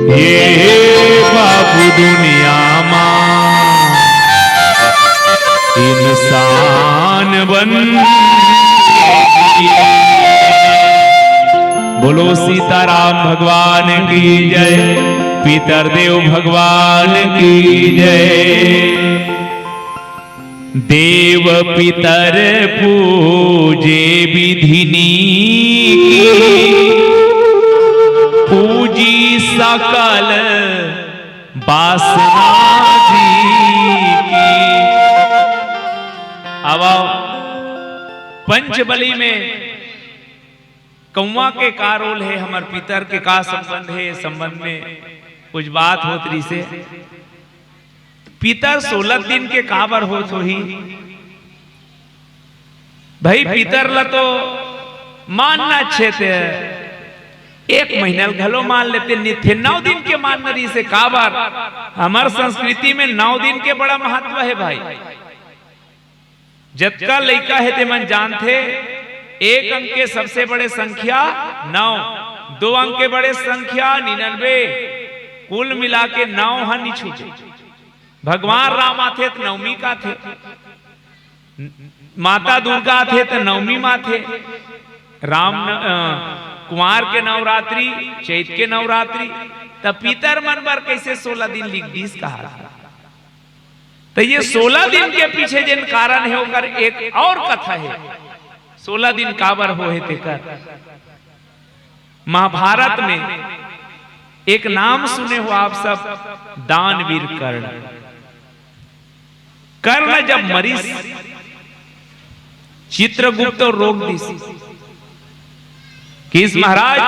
ये बाबू दुनिया मां इंसान बन। बोलो सीताराम भगवान की जय, पितरदेव भगवान की जय। देव पितर पूजे विधिनी की, पूजी सकल वासना जी की। अब पंचबली में कौवा के का रोल है, हमार पितर के का संबंध है, संबंध में कुछ बात होत रही से। पितर 16 दिन के काबर होत हो ही भाई, पितर ला तो मानना अच्छे थे, 1 महीना घलो मान लेते नहीं थे, 9 दिन के मान रही से काबर। हमार संस्कृति में 9 दिन के बड़ा महत्व है भाई। जतका लड़का है ते मन जानते, 1 अंक के सबसे बड़े संख्या 9, 2 अंक के बड़े संख्या 99, कुल मिला के 9 नहीं छूटे। भगवान राम आते तो 9वीं का थे, माता दुर्गा थे तो 9वीं माँ थे। राम कुमार के नवरात्रि, चैत के नवरात्रि, तब पितर मन पर कैसे 16 दिन लिख दीस कहा। तो ये 16 दिन के पीछे जिन कारण है होकर एक और कथा है। 16 दिन काबर हो है तेकर। महाभारत में एक नाम सुने हो आप सब, दानवीर कर्ण। कर्ण जब मरीज चित्रगुप्त और रोक दी किस महाराज,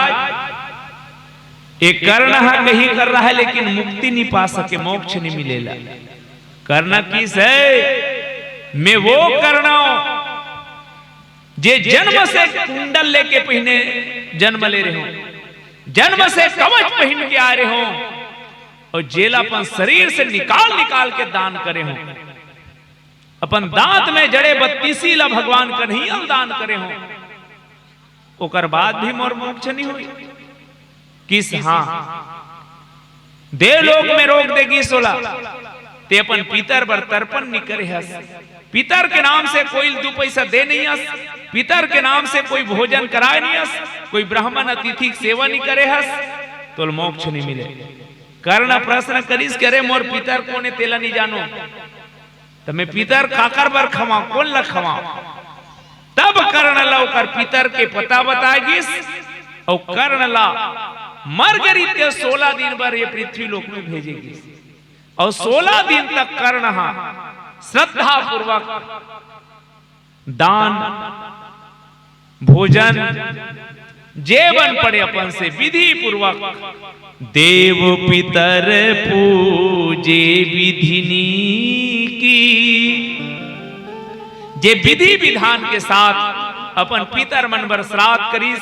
एक कर्ण कहीं कर रहा है लेकिन मुक्ति नहीं पा सके, मोक्ष नहीं मिलेला। कर्ण किस है, मैं वो कर्ण जे जन्म से कुंडल लेके पहने जन्म ले रहे हो, जन्म से कवच पहन के आ रहे हो, और जेल अपन शरीर से निकाल निकाल के दान करे हो। अपन दांत में जड़े 32 ला भगवान कन्हैया दान करे हो, ओकर बाद भी मोर मोक्ष नहीं हुई। किस हाँ देवलोक में रोक देगी 16, ते अपन पितर बर तर्पण नहीं करे हस। पितर के नाम से कोई 2 पैसा दे नहीं हस, पितर के नाम से कोई भोजन कराए नहीं हस, कोई ब्राह्मण अतिथि की सेवा नहीं करे हस, तो मोक्ष नहीं मिले। कर्ण प्रश्न करिस करे मोर पितर कोने तेला नहीं जानो, तो मैं पितर खाकर बर खवा कौन ला खवा। तब कर्ण ला ओकर पितर के पता बतागिस, और कर्ण ला मरगरी के 16 दिन बर ये पृथ्वी लोक में भेजेगी। और 16 दिन तक कर्ण श्रद्धा पूर्वक दान भोजन जेवन पड़े अपन से विधि पूर्वक देव पितर पूजे विधिनी की, जे विधि विधान के साथ अपन पितर मन बर श्राद्ध करिस,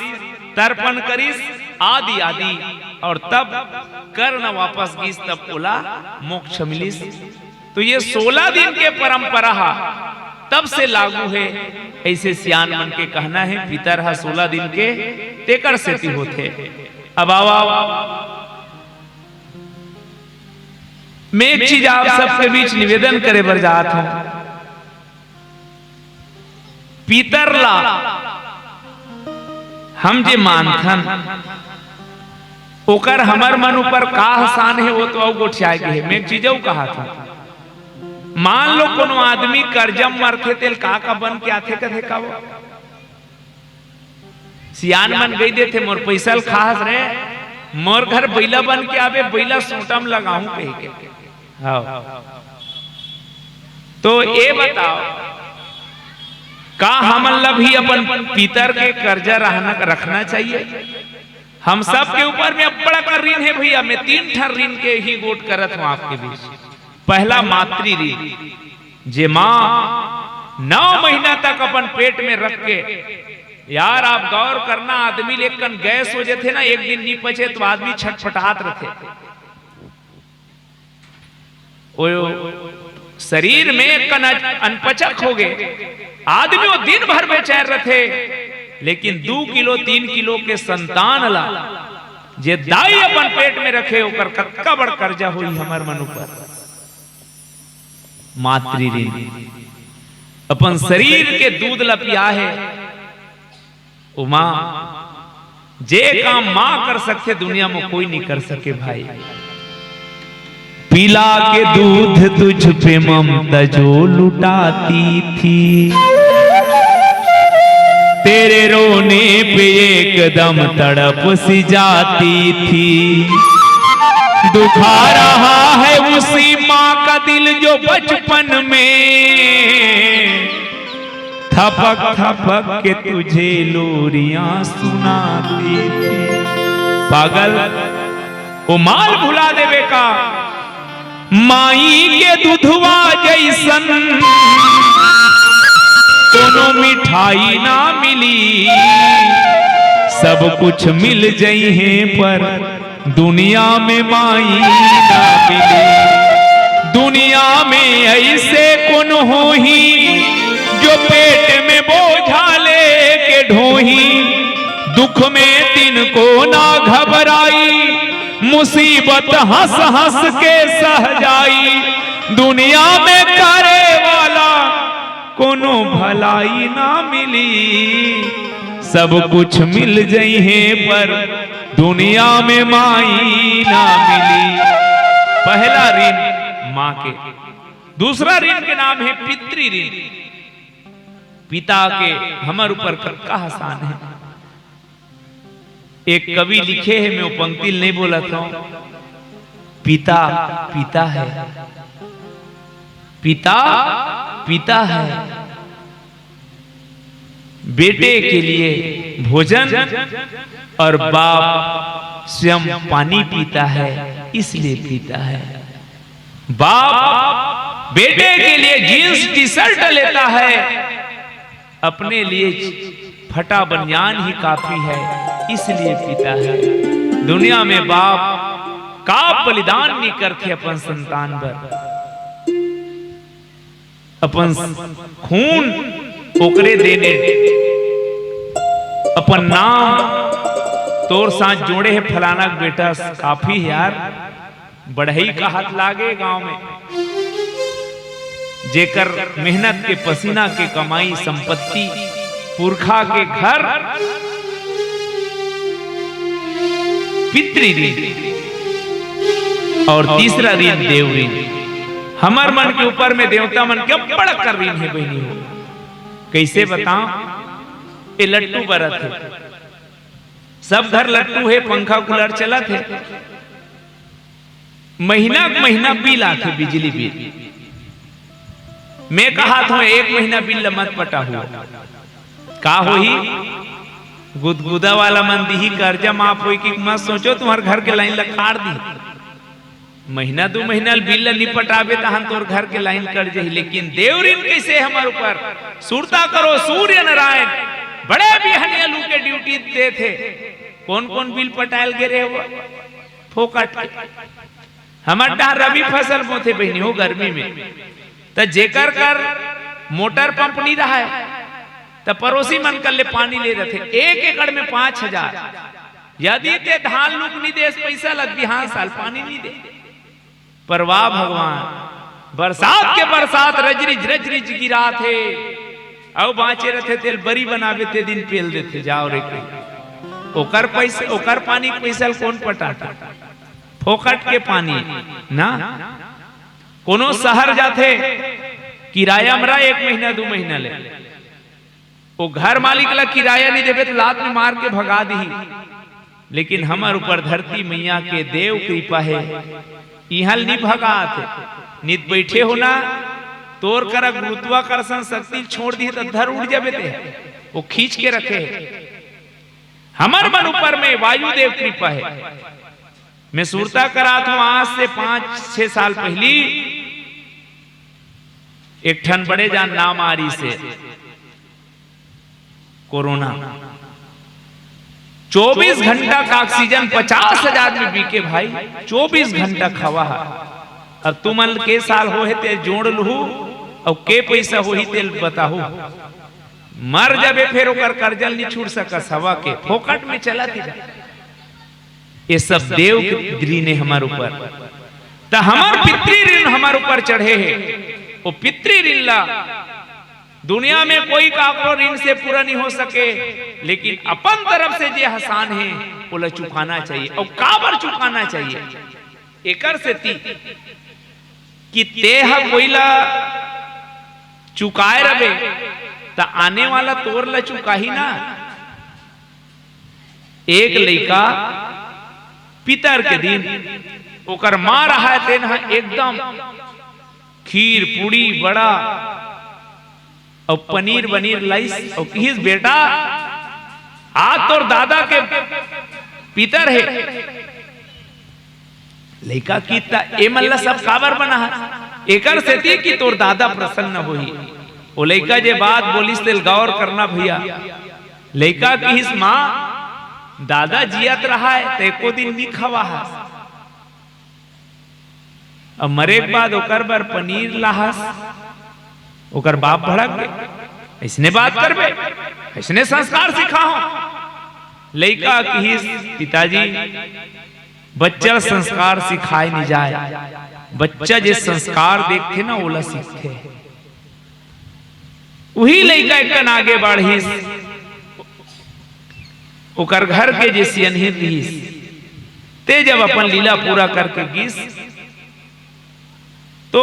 तर्पण करिस आदि आदि, और तब कर्ण वापस गिस, तब बोला मोक्ष मिलिस। तो ये 16 दिन के परंपरा तब से लागू है, ऐसे सियान मन के कहना है। पितर 16 दिन के तेकर सेती होते। अब मैं एक चीज आप सबके बीच निवेदन करे बर जात हूं। पितर ला हम जे मानथन, ओकर हमर मन ऊपर का आसान है वो तो औ गोठिया के है। मैं एक चीज कहा था, मान लो कोनो आदमी कर्जम मरथे तेल का बन के आथे कथे का वो सियान मन गई देथे मोर पैसा खास रे, मोर घर बैला बन के आवे, बैला सोटम लगाऊं कह के। हाँ तो ये बताओ, का हमन ला भी अपन पितर के कर्जा रखना चाहिए? हम सब के ऊपर में बड़ा का ऋण है भैया। मैं 3 ठन ऋण के ही गोट करत हूं आपके बीच। पहला मातृ ऋण, जे माँ 9 महीना तक अपन पेट में रख के, यार आप गौर करना, आदमी लेकिन गैस हो जाते ना, एक दिन नहीं पचे तो आदमी छटपटात रहते। शरीर में अनपचक हो गए, आदमी वो दिन भर बेचैन रहते, लेकिन 2 किलो 3 किलो के संतान ला जे दाई अपन पेट में रखे ओकर कतका बड़ कर्जा हुई हमर मन ऊपर। मातृ ऋण अपन शरीर के दूध ला पिया है ओ मां, जे काम मां कर सकते दुनिया में कोई नहीं कर सके भाई। पिला के दूध तुझ पे ममता जो लुटाती थी, तेरे रोने पे एकदम तड़प सी जाती थी। दुखा रहा है उसी माँ का दिल जो बचपन में थपक थपक के तुझे लोरियां सुनाती थी। पागल वो माल भुला देवे का, माई के दुधवा जैसन दोनों मिठाई ना मिली। सब कुछ मिल जाई है पर दुनिया में माई ना मिली। दुनिया में ऐसे कौन हो ही जो पेट में बोझा लेके ढोही। दुख में तिनको ना घबराई, मुसीबत हंस हंस के सह जाई। दुनिया में करे वाला कोनो भलाई ना मिली। सब कुछ मिल जाई है पर दुनिया में माई ना मिली। पहला ऋण मां के, दूसरा ऋण के नाम है पितृ ऋण। पिता के हमारे ऊपर का आसान है। एक कवि लिखे है, मैं वो पंक्ति नहीं बोला था। पिता पिता है, पिता पिता है, बेटे के लिए भोजन और बाप स्वयं पानी पीता है इसलिए पीता है। बाप बेटे के लिए जींस टी शर्ट लेता है, अपने लिए फटा बनियान ही काफी है इसलिए पीता है। दुनिया में बाप का बलिदान नहीं करते अपन संतान पर। अपन खून ओकरे देने, अपन नाम तोर साथ जोड़े है फलाना बेटा काफी है यार। बढ़ई का हाथ लागे गांव में, जेकर मेहनत के पसीना के कमाई संपत्ति पुरखा के घर। पितृ ऋण और तीसरा ऋण देव ऋण। हमार मन के ऊपर में देवता मन के बड़ा कर ऋण है बहनी हो। कैसे बताऊं? ये लट्टू बरत है, सब घर लट्टू है, पंखा कूलर चला थे। महीना महीना बिल आते बिजली बिल। मैं कहा था एक महीना बिल मत पटा हुआ का हो ही गुदगुदा वाला मन दी कर्जा माफ हो कि मत सोचो तुम्हारे घर के लाइन लखाड़ दी। महीना दो महीना बिल नहीं पटाबे तहन तोर घर के लाइन कर जाही। लेकिन देव ऋण कैसे हमारे ऊपर? सुरता करो सूर्य नारायण बड़े बिहनियालू के ड्यूटी दे थे। कौन कौन बिल पटायल गिरे हो फोकट। हमारे डा रबी फसल बोथे बहनी हो गर्मी में, तो जेकर कर मोटर पंप नहीं रहा है तो पड़ोसी मन कर ले पानी ले रहे थे। 1 एकड़ में 5000। यदि ते धान लुक नहीं दे पैसा लग दी, हाँ साल पानी नहीं दे। पर वाह भगवान, बरसात के बरसात रजरिज रजरिज गिरा थे और बाँचे रहते तेल बरी बनावे ते दिन पेल देते जाओ रे। ओकर पैसे ओकर पानी पैसा कौन पटाता? फोकट के पानी ना। कोनो शहर जाते किराया मरा 1 महीना 2 महीना ले, वो घर मालिक ला किराया नहीं देवे तो लात में मार के भगा दी। लेकिन हमार ऊपर धरती मैया के देव कृपा है, यहाँ नहीं भगाते। नित बैठे हो ना तोर कर गुरुत्वाकर्षण शक्ति छोड़ दी तो धर उड़ जावे ते, वो खींच के रखे। हमार मन ऊपर में वायुदेव कृपा है। मैं सुरता करा था आज से 5-6 साल पहली। एक ठन बड़े जान नाम आरी से कोरोना 24 घंटा का ऑक्सीजन 50,000 में बिके भाई। 24 घंटा खवा। अब तुम के साल हो है ते जोड़ लू और के पैसा हो ही तेल बताहू। मर जाबे फिर ओकर कर्जल नहीं छूट सकस। हवा के फोकट में चला थी। ये सब देव गिरी ने हमारे ऊपर, तो हमार पितृ ऋण हमारे ऊपर चढ़े है। वो पितृ ऋण ला दुनिया में कोई काकरो ऋण से पूरा नहीं हो सके, लेकिन अपन तरफ से जे हसान है वो चुकाना चाहिए। और काबर चुकाना चाहिए? एकर से ती कि तेह कोईला चुकाए रहे तो आने वाला तोर ला चुका ही ना। एक लड़का पितर के दिन ओकर मां रहा है तेन एकदम खीर पूड़ी बड़ा और पनीर वनीर लाइस और किस बेटा आज तोर दादा के पितर है। लड़का की ए मल्ला सब काबर बना है? एकर से थी कि तोर दादा प्रसन्न होई। वो लड़का जे बात बोलिस तेल गौर करना भैया। लड़का की इस मां दादा जियत रहा है तो एको दिन नहीं खवा है, अब मरे के बाद ओकर बर पनीर लाहस। ओकर बाप भड़क गए, इसने बात करबे, इसने संस्कार सिखाओ। लड़का की पिताजी बच्चा संस्कार सिखाए नहीं जाए, बच्चा जे संस्कार देखते ना ओला सीखते। वही लड़का एक आगे बढ़ी ओकर घर के जे सियनहिर रहीस ते जब अपन लीला पूरा करके गिस तो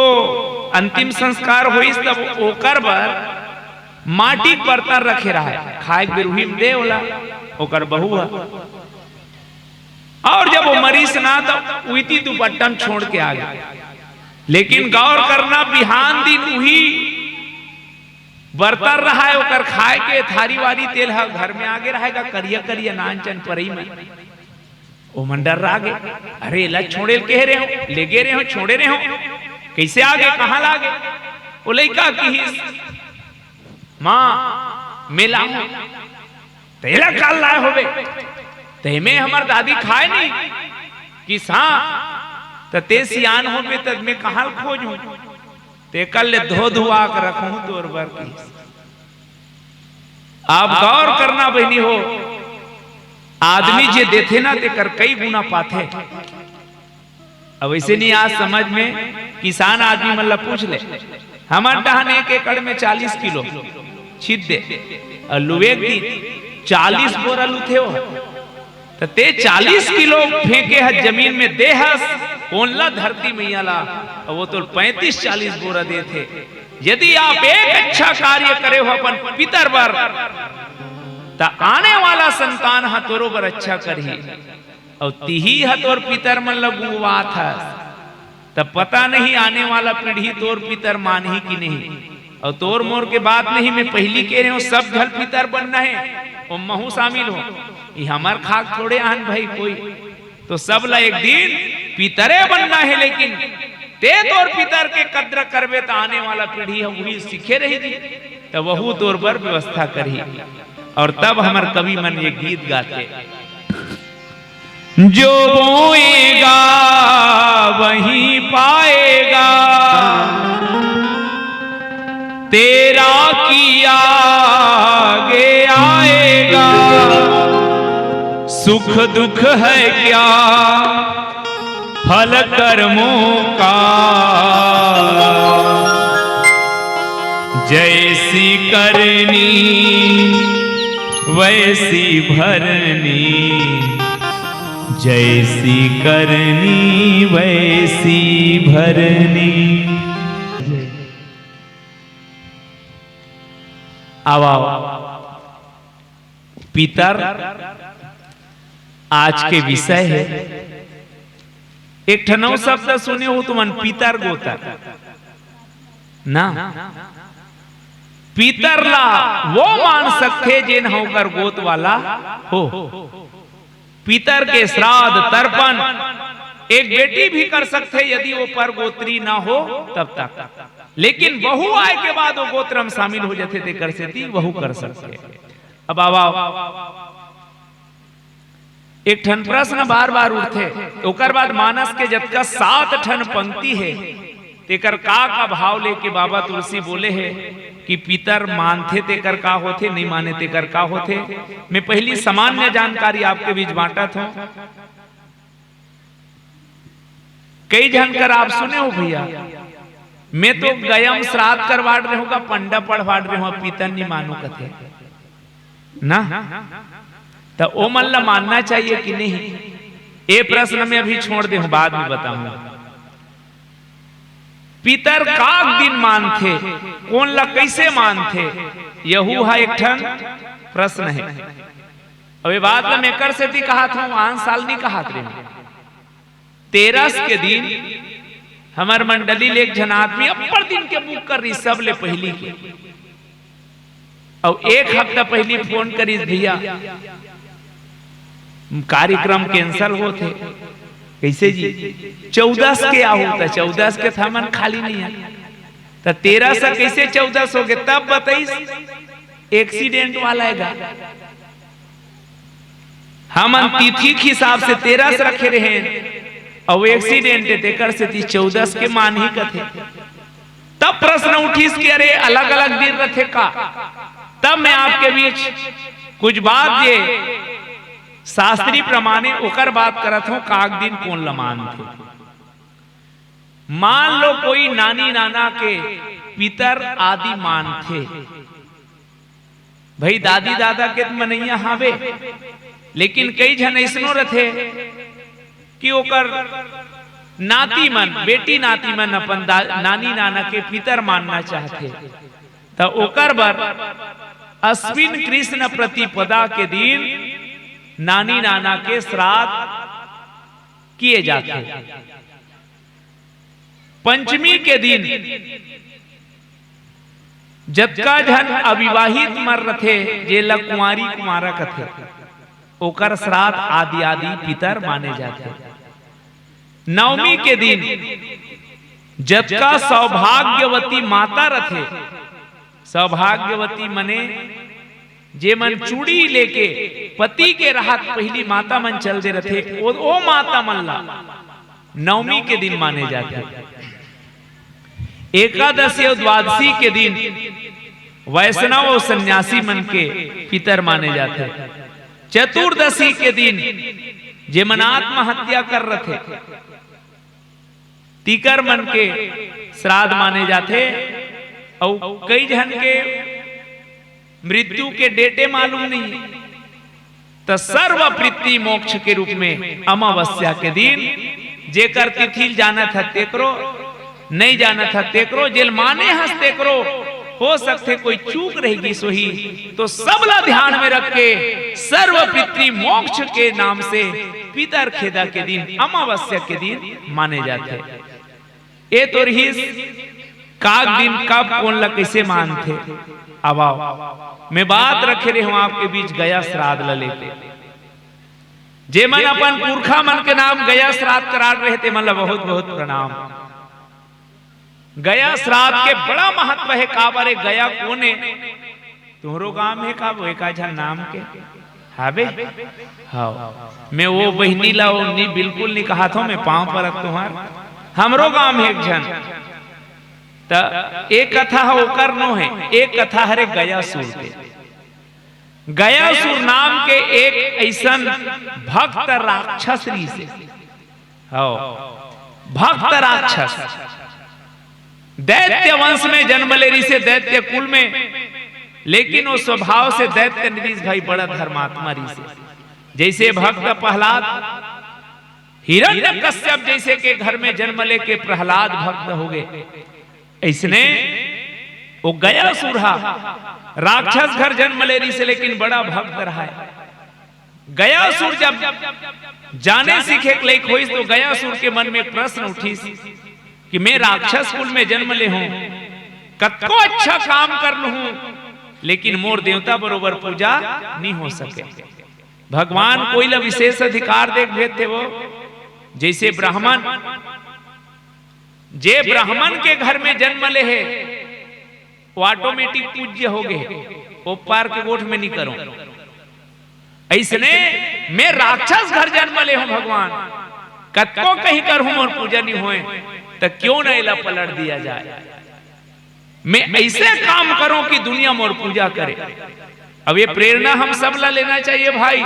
अंतिम संस्कार होइस तब ओकर बर माटी बर्तन रखे रहा है, खाए बिरुही में दे ओला ओकर बहू है। और जब वो मरीज ना तो उइती दुपट्टा में छोड़ के आ गया। लेकिन गौर करना बिहान दिन वही बर्तन रहा है ओकर खाए के थारी वारी तेल है घर में आगे रहेगा करिया करिया नान चन परई में ओ मंडर रागे। अरे ला छोड़े कह रहे हो, ले गे रहे हो, छोड़े रहे हो, कैसे आगे कहां लागे? वो लड़का की मां मेला तेला काल लाए होबे तेमे हमर दादी खाए नहीं कि हाँ ते सियान होबे तब मैं कहां खोजूं? ते कल ले धो धुआ कर रखूं तोर बर की। आप गौर करना बहनी हो, आदमी जे देते ना ते कर कई गुना पाथे। अब ऐसे नहीं आज समझ में किसान आदमी मतलब पूछ ले हमार डहान 1 एकड़ में 40 किलो छीट दे और लुवेक दी 40 बोरा लुथे हो तो ते 40 किलो फेंके है जमीन में दे हस कोनला धरती मैया ला वो तो 35-40 बोरा दे थे। यदि आप एक अच्छा कार्य करे हो अपन पितर बर तो आने वाला संतान हा तोरो बर अच्छा करही और तिही है तोर पितर मन लगुआ था तब पता नहीं आने वाला पीढ़ी तोर पितर मान ही कि नहीं। और तोर मोर के बात नहीं, मैं पहली कह रहे हूं सब घर पितर बनना है और महू शामिल हो। ये हमार खाक थोड़े आन भाई कोई तो सब ला एक दिन पितरे बनना है। लेकिन ते तोर पितर के कद्र करबे तो आने वाला पीढ़ी है वही सीखे रहेगी तो वहू तोर पर व्यवस्था करही। और तब हमार कवि मन ये गीत गाते, जो बोएगा वही पाएगा, तेरा किया आगे आएगा, सुख दुख है क्या फल कर्मों का, जैसी करनी वैसी भरनी, जैसी करनी वैसी भरनी। आओ पितर आज के विषय है। एक ठनौ शब्द सुने हो तुमन पितर गोतर ना, पितर ला वो मान सकते जिन होकर गोत वाला हो। पितर के श्राद्ध तर्पण एक बेटी भी कर सकते यदि वो पर गोत्री ना हो तब तक, लेकिन बहू आए के बाद वो गोत्र में शामिल हो जाते थे कर सकती वहू कर सकते। अब आओ एक ठन प्रश्न बार बार उठते, ओकर बाद मानस के जतका 7 ठन पंक्ति है तेकर का भाव लेके बाबा तुलसी बोले है कि पितर मानते तेकर का होते, नहीं माने तेकर का होते। मैं पहली सामान्य जानकारी आपके बीच बांटा था कई जन कर आप सुने हो भैया, मैं तो गयम श्राद्ध करवाड़ रहे होगा, पंडा पढ़वाड़ रहे हो, पीतन नहीं मानो कथे ना, तो ओ मन ला मानना चाहिए कि नहीं? ये प्रश्न में अभी छोड़ दे, बाद में बताऊंगा। पितर काक दिन मान थे, कौन ला कैसे मान थे, यहू है एक ठन प्रश्न है। अबे बात ला मैं कर से कहा था, 5 साल नहीं कहा थे। 13 के दिन हमार मंडली ले एक जन आदमी अपर दिन के बुक कर रही, सब ले पहली के, और 1 हफ्ता पहली फोन करी, भैया कार्यक्रम कैंसल हो थे। कैसे जी? 14 के आहू था, 14 के था मन खाली नहीं है, तो 13 से कैसे 14 हो गए? तब बताइस, एक्सीडेंट वाला है। हम तिथि के हिसाब से 13 से रखे रहे, और एक्सीडेंट देकर से 14 के मान ही कथे। तब प्रश्न उठीस कि अरे अलग अलग दिन रखे का। तब मैं आपके बीच कुछ बात ये शास्त्री प्रमाणे ओकर बात करत हूं, काक दिन कौन लमान थे। मान लो कोई नानी नाना के पितर आदि मान थे, भाई दादी दादा के मनैया हावे, लेकिन कई जन ऐसनो रथे कि ओकर नाती मन, बेटी नाती मन अपन नानी नाना के पितर मानना चाहते, तो ओकर बर अश्विन कृष्ण प्रतिपदा के दिन नानी नाना के श्राद्ध किए जाते। पंचमी के दिन जतका जन अविवाहित मर रथे, जेला कुंवारी कुमारा कथे, ओकर श्राद्ध आदि आदि पितर माने जाते। नवमी के दिन जतका सौभाग्यवती माता रथे, सौभाग्यवती मने जे मन चूड़ी लेके पति के राहत पहली माता मन चल दे रथे, ओ माता मन ला नवमी के दिन माने जाते। एकादशी और द्वादशी के दिन वैष्णव और सन्यासी मन के पितर माने जाते। चतुर्दशी के दिन जे मन आत्महत्या कर रहे तीकर मन के श्राद्ध माने जाते। और कई जन के मृत्यु के डेटे मालूम नहीं, तो सर्वप्रीति मोक्ष के रूप में अमावस्या के दिन जेकर तिथि जाना था तेकरो, नहीं जाना था तेकरो, जेल माने हंस तेकरो, हो सकते कोई चूक रहेगी सोही, तो सबला ध्यान में रख के सर्वप्रीति मोक्ष के नाम से पितर खेदा के दिन, अमावस्या के दिन माने जाते। ये तो रही काक दिन कब कौन ला कैसे मानते। अब आओ मैं बात रखे रहे हूं आपके बीच गया श्राद्ध ला लेके। जे मन अपन पुरखा मन के नाम गया श्राद्ध करा रहे थे, मतलब बहुत बहुत प्रणाम। गया श्राद्ध के बड़ा महत्व है। काबरे गया कोने तुम्हारो गांव है का, वो का झन नाम के हाबे। हाँ मैं वो बहनी ला नहीं बिल्कुल नहीं कहा था, मैं पांव पर तुम्हार हमरो गांव में एक झन। तो एक कथा है ओकर नो है, एक कथा हरे गयासुर के। गयासुर नाम के एक ऐसन भक्त राक्षस से, भक्त राक्षस दैत्य वंश में जन्म ले रही से, दैत्य कुल में, लेकिन वो स्वभाव से दैत्य निरीश भाई बड़ा धर्मात्मा रही से। जैसे भक्त प्रहलाद, हिरण्यकश्यप जैसे के घर में जन्म लेके प्रहलाद भक्त हो गए, इसने वो गयासुर राक्षस घर जन्म ले रही से, लेकिन बड़ा भक्त रहा है। गयासुर जब जाने सीखे लायक हुई, तो गयासुर के मन में प्रश्न उठी कि मैं राक्षस कुल में जन्म ले हूं, कतको अच्छा काम कर लू हूं, लेकिन मोर देवता बरोबर पूजा नहीं हो सके। भगवान कोई ला विशेष अधिकार देख भेद थे वो, जैसे ब्राह्मण, जे ब्राह्मण के घर में जन्म ले है वो ऑटोमेटिक पूज्य हो गए, वो पार के गोठ में नहीं करो। ऐसने मैं राक्षस घर जन्म ले हूं, भगवान कतको कहीं कर हूं और पूजा नहीं होए, तो क्यों न इला पलट दिया जाए। मैं ऐसे काम करूं कि दुनिया मोर पूजा करे। अब ये प्रेरणा हम सब ला लेना चाहिए भाई।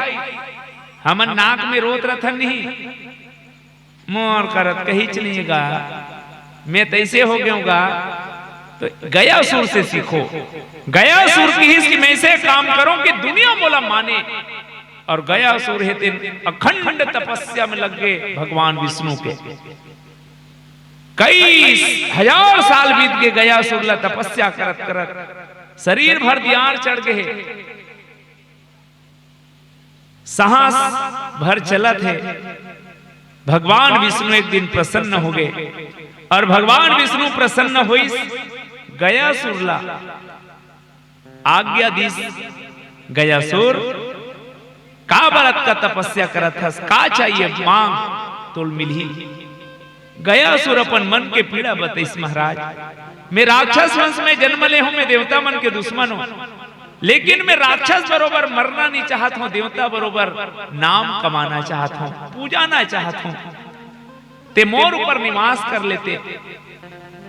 हम नाक में रोत रथन नहीं, मोर करत कही चलिएगा मैं तैसे हो गऊंगा। तो गयासुर से सीखो। गयासुर की ही मैं से काम करो कि दुनिया मोला माने। और गयासुर है अखंड तपस्या में लग गए भगवान विष्णु के। कई हजार साल बीत गए गयासुर ला तपस्या करत करत शरीर भर दियार चढ़ गए। साहस भर चलत है। भगवान विष्णु एक दिन प्रसन्न हो गए और भगवान विष्णु प्रसन्न हुई गयासुर ला आज्ञा दी। गयासुर का बरत का तपस्या करत हस, का चाहिए मांग तो मिली। गयासुर अपन मन के पीड़ा बतईस महाराज, मैं राक्षस वंश में जन्म ले हूं, मैं देवता मन के दुश्मन हूं, लेकिन मैं राक्षस बरोबर मरना नहीं चाहता हूं, देवता बरोबर नाम कमाना चाहता हूं, पूजाना चाहता हूं। ते मोर ऊपर निवास कर लेते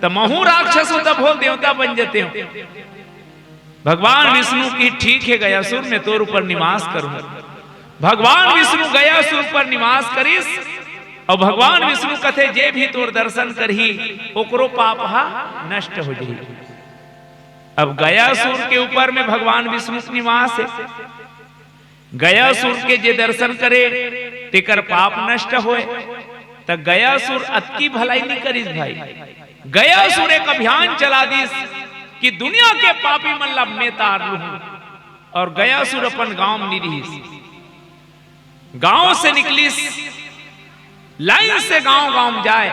तो महू राक्षस हो तब हो देवता बन जाते हो। भगवान विष्णु की ठीक है गयासुर मैं तोर ऊपर निवास करूंगा। भगवान विष्णु गयासुर पर निवास करिस और भगवान विष्णु कथे जे भी तोर दर्शन करही ओकरो पाप हा नष्ट हो जाही। अब गयासुर के ऊपर में भगवान विष्णु निवास है। गयासुर के जे दर्शन करे तेकर पाप नष्ट होए। तो गयासुर अति भलाई नहीं करिस भाई। गयासुर एक अभियान चला दिस कि दुनिया के पापी मन ला मैं तार लूं। और गयासुर अपन गांव में निरीस, गांव से निकलिस, लाइन से गांव गांव जाए।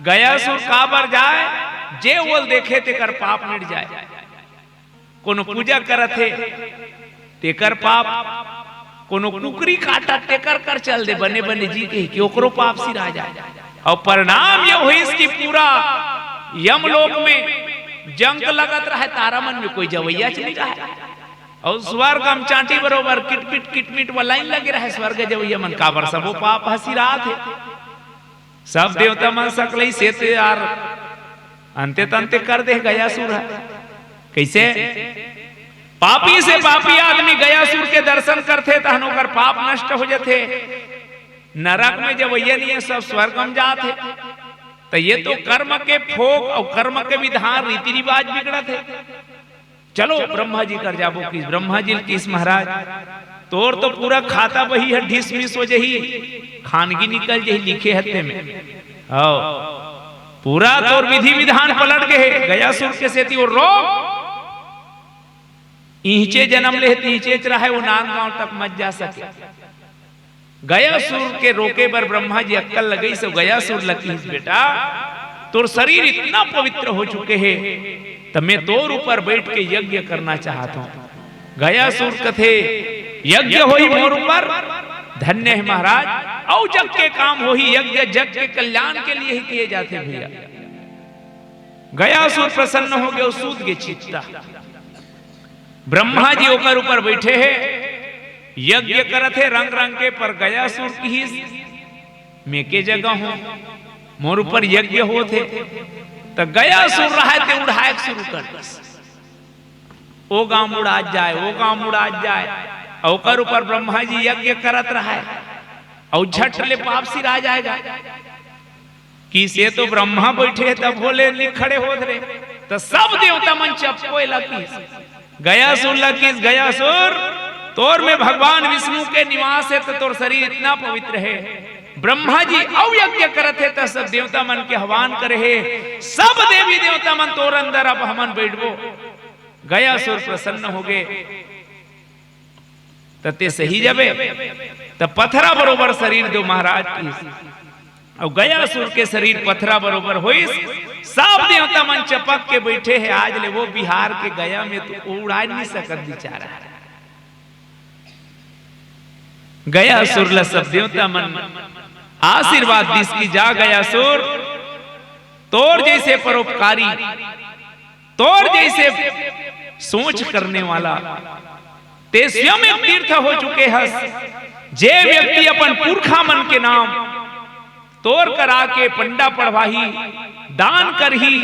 गयासुर काबर जाए जे बोल देखे तेकर पाप मिट जाए। कोनो पूजा करत है तेकर पाप, कोनो कुकरी काटा तेकर कर चल दे बने बने जी के कि ओकरो पाप सिरा जाए। और परिणाम ये हुई कि पूरा यमलोक में जंग लगत रहा, तारा मन में कोई जवैया चली रहा है। और स्वर्ग हम चांटी बरोबर किटपिट वाला लाइन लगे रहे स्वर्ग जवैया मन काबर सब वो पाप हसी रात है। सब देवता मन सकल से तो यार अंते तंते कर दे गयासुर है। कैसे पापी से पापी आदमी गयासुर के दर्शन करते तहनो कर पाप नष्ट हो जाते। नरक में जवैया नहीं है सब स्वर्ग में जाते। तो ये तो कर्म के फोक और कर्म के विधान रीति रिवाज बिगड़त है। चलो ब्रह्मा जी कर जाबो किस, ब्रह्मा जी किस महाराज तोर तो पूरा खाता बही है ढिस मिस हो जही, खानगी निकल जही लिखे हत्ते में। आओ पूरा तोर विधि विधान पलट गए। गयासुर के सेती वो रोग ईंचे जन्म ले ईंचे रहा है वो नान गांव तक मत जा सके। गयासुर के रोके पर ब्रह्मा जी अक्कल लगई से गयासुर लकी बेटा तोर शरीर इतना पवित्र हो चुके हैं तो मैं तोर ऊपर बैठ के यज्ञ करना चाहता हूं। गयासुर कथे यज्ञ होई मोर ऊपर, धन्य है महाराज। औ जग के काम होही, यज्ञ जग के कल्याण के लिए ही किए जाते भैया। गयासुर प्रसन्न हो गए, सूत के चित्ता। ब्रह्मा जी ओकर ऊपर बैठे हैं यज्ञ करत है रंग रंग के, पर गयासुर की ही मैं के जगह हूं मोर ऊपर यज्ञ होते। तो गयासुर रहा ते उड़ाए शुरू कर बस ओ गांव उड़ा जाए, वो गांव उड़ा जाए। ओकर ऊपर ब्रह्मा जी यज्ञ करत रहा है और झट ले पाप सिर आ जाएगा कि से तो ब्रह्मा बैठे तब बोले लिख खड़े हो रहे। तो सब देवता मन चपकोए लगी। गयासुर लगी, गयासुर तोर में भगवान विष्णु के निवास है तो तोर शरीर इतना पवित्र है। ब्रह्मा जी अवयज्ञ करत है तो सब देवता मन के हवान करे है। सब देवी देवता मन तोर अंदर अब हमन बैठबो। गयासुर प्रसन्न हो गए तते सही जबे तो पथरा बरोबर शरीर दो महाराज की। और गयासुर के शरीर पथरा बरोबर होइस। सब देवता मन चपक के बैठे हैं। आज ले वो बिहार के गया में तो उड़ा नहीं सकत बेचारा। गयासुर ला सब देवता मन आशीर्वाद दिस की जा गयासुर तोर जैसे परोपकारी, तोर जैसे सोच करने वाला ते स्वयं एक तीर्थ हो चुके हस। जे व्यक्ति अपन पुरखा मन के नाम तोर करा के पंडा पढ़वाही, दान करही,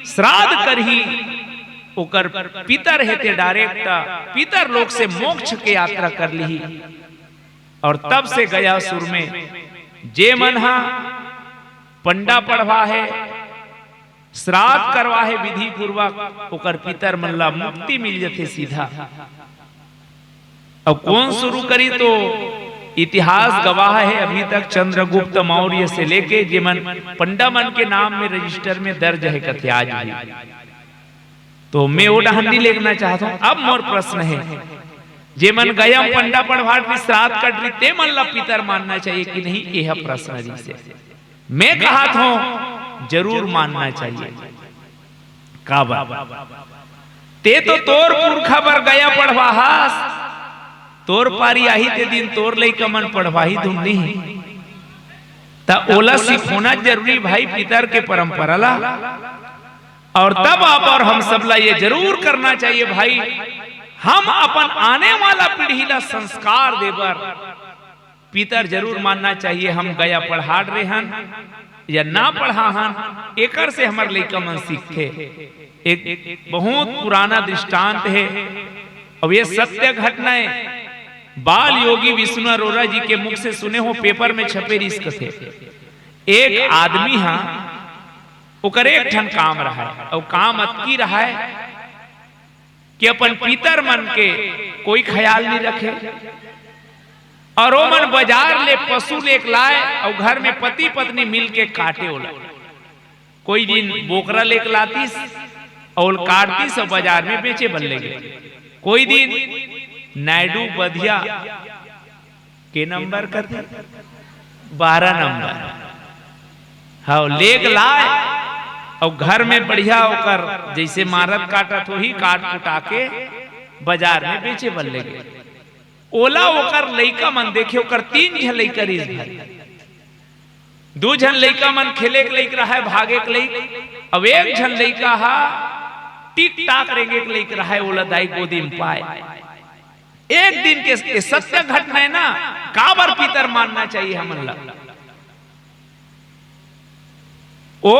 श्राद्ध करही, ओकर पितर हेते डायरेक्ट पितर लोक से मोक्ष के यात्रा कर ली। और तब से गयासुर में जे मन हा पंडा पढ़वा है, श्राद्ध करवा है विधि पूर्वक, ओकर पितर मन ला मुक्ति मिल जाते सीधा। अब कौन शुरू करी तो इतिहास गवाह है अभी तक चंद्रगुप्त मौर्य से लेके जे मन पंडा मन के नाम में रजिस्टर में दर्ज है कथे आज भी। तो मैं वो डहंडी लेना चाहता हूं। अब मोर प्रश्न है, जे मन गया पंडा पढ़वाट में श्राद्ध कट रही ते मन ला पितर मानना चाहिए कि नहीं, यह प्रश्न जी से मैं कहा था जरूर मानना चाहिए। काबर ते तो तोर पुरखा बर गया पढ़वाहास, तोर पारी आही ते दिन तोर लइका मन पढ़वाही धुंडी ता ओला सिखोना जरूरी भाई पितर के परंपरा ला। और तब आप और हम सब ला ये जरूर करना चाहिए भाई, हम अपन आने वाला पीढ़ी ला संस्कार देबर पितर जरूर मानना चाहिए। हम गया पढ़ा रहे हन या ना पढ़ा हन, एकर से हमारे लइका मन सीखते। एक बहुत पुराना दृष्टांत है और ये सत्य घटना है। बाल योगी विष्णु अरोरा जी के मुख से सुने हो, पेपर में छपे रिश्क थे। एक आदमी हा ओकर एक ठन काम रहा है, और काम अतकी रहा है कि अपन पितर मन के कोई ख्याल नहीं रखे, और वो मन बाजार ले पशु लेक लाए और घर में पति पत्नी मिल के काटे ओला। कोई दिन बोकरा लेक लातीस और काटतीस और बाजार में बेचे बन लगे। कोई दिन नायडू बधिया के नंबर कर 12 नंबर हाँ लेग लाए और घर में बढ़िया होकर जैसे मारत काटत हो ही काट कुटा के बाजार में बेचे बन लगे। ओला ओकर लइका मन देखे, ओकर 3 झन लइका रिस भर, 2 झन लइका मन खेले के लइक रहा है, भागे के लइक, अब 1 झन लइका हा टिक टाक रेंगे के लइक रहा है, ओला दाई गोदी में पाए। एक दिन के सत्य घटना है ना, काबर पितर मानना चाहिए हमन ला। ओ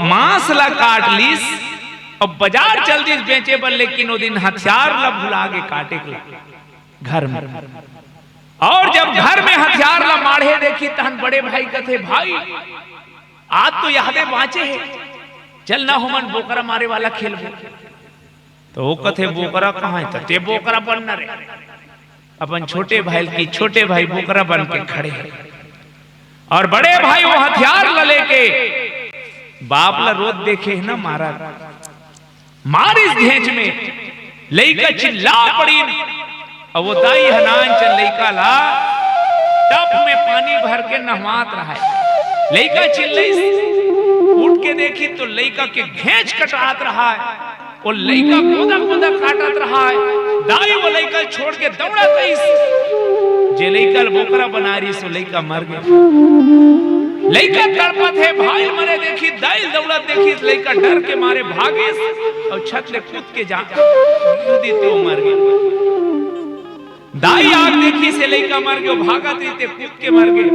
मांस ला काट लीस और बाजार चल दिस बेचे बन, लेकिन वो दिन हथियार ला भुला के काटे के घर में। और जब घर में हथियार ला माढ़े देखी तहन बड़े भाई कथे, भाई आज तो यादे बाँचे है, चल ना हमन बोकरा मारे वाला खेल। तो वो कथे बोकरा कहाँ है, ते बोकरा बनना रे। अपन छोटे भाई की छोटे भाई बोकरा बन के खड़े हैं, और बड़े भाई वो हथियार ला लेके बाप ला रोज देखे है ना, मारिस घेंच में लइका चिल्ला पड़ी, और वो दाई हनान चल लइका ला टप में पानी भर के नहवात रहा है। लइका चिल्लाई, उठ के देखी तो लइका के घेंच कटात रहा है, वो लइका गोदा गोदा काटत रहा है। दाई वो लइका छोड़ के दौड़ा गई, जे लइका बोकरा बना रही सो लइका मर गया। लइका तड़पत है, भाई मरे देखी, दाई दौड़त देखी, लइका डर के मारे भागे और छत ले कूद के जा दी तो मर गया। दाई आग देखी से लइका मर गयो, भागा ते कूद के मर गए।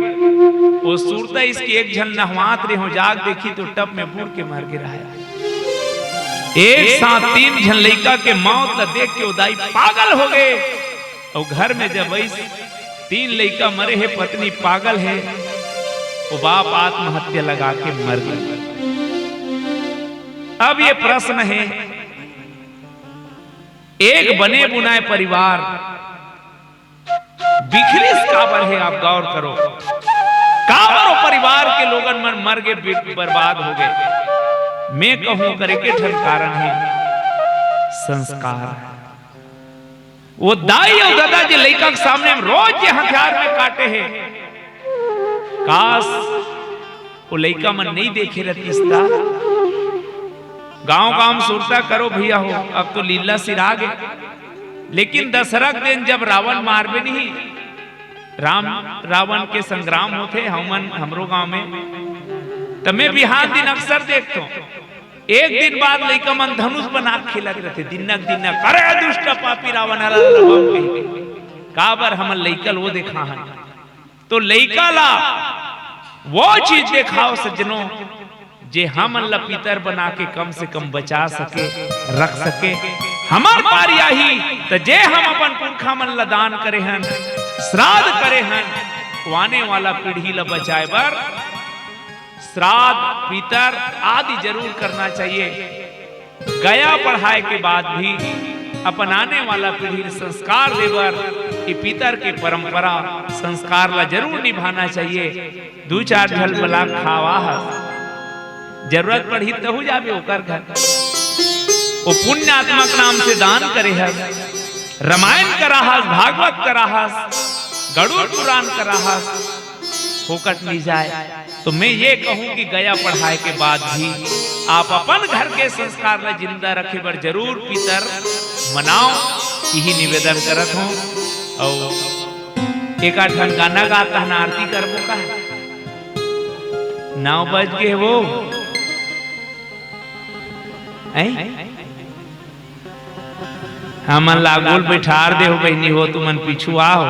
वो सूरता इसकी एक झन नहवात रे हो, जाग देखी तो टप में बूढ़ के मर के रहा। एक साथ 3 झन लइका के मौत ला देख के दाई पागल हो गए, और घर में जब 3 लइका मरे है, पत्नी पागल है, वो बाप आत्महत्या लगा के मर गया। अब ये प्रश्न है, एक बने बुनाए परिवार बिखरिस काबर है, आप गौर करो। काबर परिवार के लोगन मन मर गए, बर्बाद हो गए। मैं कहूं करे के ठन कारण है संस्कार। वो दाई और दादा जी लइका के सामने रोज ये हथियार में काटे हैं, काश वो लइका मन नहीं देखे रहतीस्ता। गांव गांव सुरता करो भैया हो, अब तो लीला सिरा गए। लेकिन दशरथ दिन जब रावण मारबे नहीं, रावण के संग्राम होते हमरो गांव में, तब मैं बिहार दिन अक्सर देखता हूं। एक दिन बाद लइका मन धनुष बना खेलत रहते, दिनक अरे दुष्ट पापी रावण काबर हमन लइकल वो देखा है। तो लइका ला वो चीज दिखाओ सज्जनों, जे हमन ला पितर बना के कम से कम बचा सके, रख सके। हमार पारी आही तो जे हम अपन पुरखा मन ला दान करे हन, श्राद्ध करे हन, आने वाला पीढ़ी ला बचाए बर श्राद्ध पितर आदि जरूर करना चाहिए। गया पढ़ाए के बाद भी अपन आने वाला पीढ़ी संस्कार देवर कि पितर के परंपरा संस्कार ला जरूर निभाना चाहिए। 2-4 झल बला खावा जरूरत पड़ी तहु जाबे ओकर घर, वो पुण्यात्मक नाम से दान करे है, रामायण करा हस, भागवत करा हस, गरुड़ पुराण करा हस, फोकट नहीं जाए। तो मैं ये कहूं कि गया पढ़ाए के बाद भी आप अपन घर के संस्कार ला जिंदा रखे बर जरूर पितर मनाओ, यही निवेदन करत हूं। और एक आठन गाना गाता है, आरती करबो का 9 बज गए वो हमन लागोल बैठार दे हो बहनी हो, तुमन पीछू आओ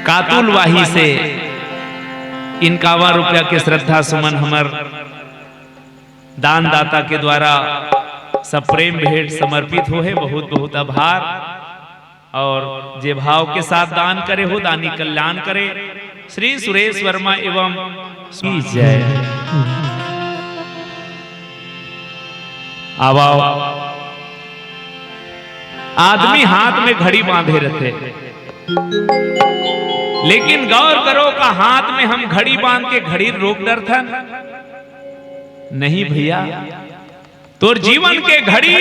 कातुल वाही से 51 रुपया के श्रद्धा सुमन हमर दानदाता के द्वारा सब प्रेम भेंट समर्पित हो है। बहुत बहुत आभार। और जे भाव के साथ दान करे हो दानी कल्याण करे। श्री सुरेश वर्मा एवं जय। आवाओ आदमी हाथ में घड़ी बांधे रहते, लेकिन गौर करो का हाथ में हम घड़ी बांध के घड़ी रोक डर था नहीं भैया। तोर जीवन के घड़ी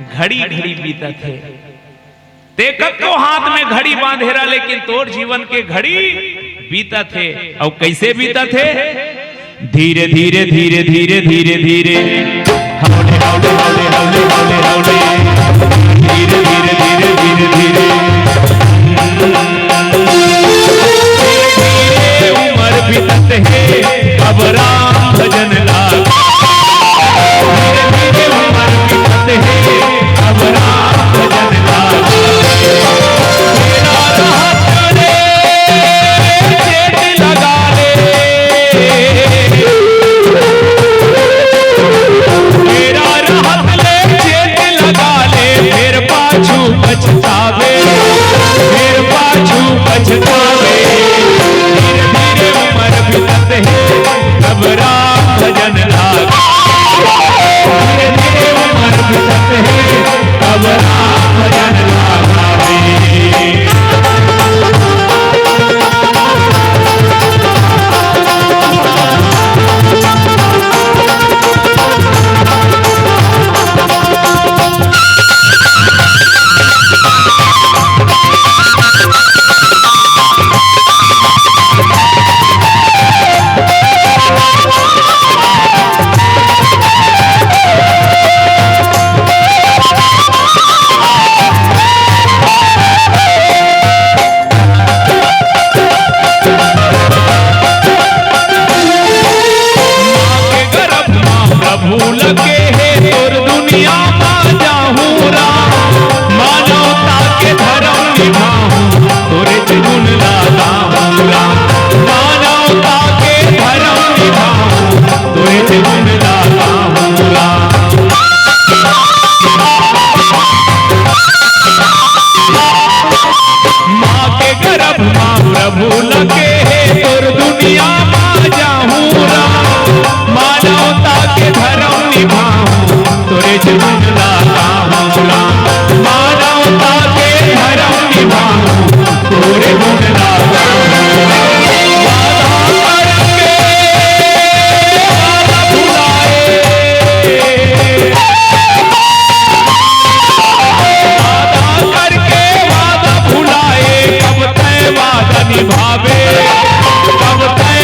घड़ी घड़ी बीतत है, ते कतो हाथ में घड़ी बांधे रहा, लेकिन तोर जीवन के घड़ी बीतत है। और कैसे बीतत है? धीरे धीरे धीरे धीरे धीरे धीरे हौले हौले हौले हौले हौले हौले धीरे धीरे धीरे धीरे धीरे उम्र बीतत है अब राम भजन लाग। धीरे धीरे उम्र बीतत है अब राम भजन लाग। पछतावे फिर पाछू पछतावे। धीरे धीरे उम्र बीतत है अब राम भजन लाग। धीरे धीरे उम्र बीतत है अब राम भजन लागे। निभावे कब तय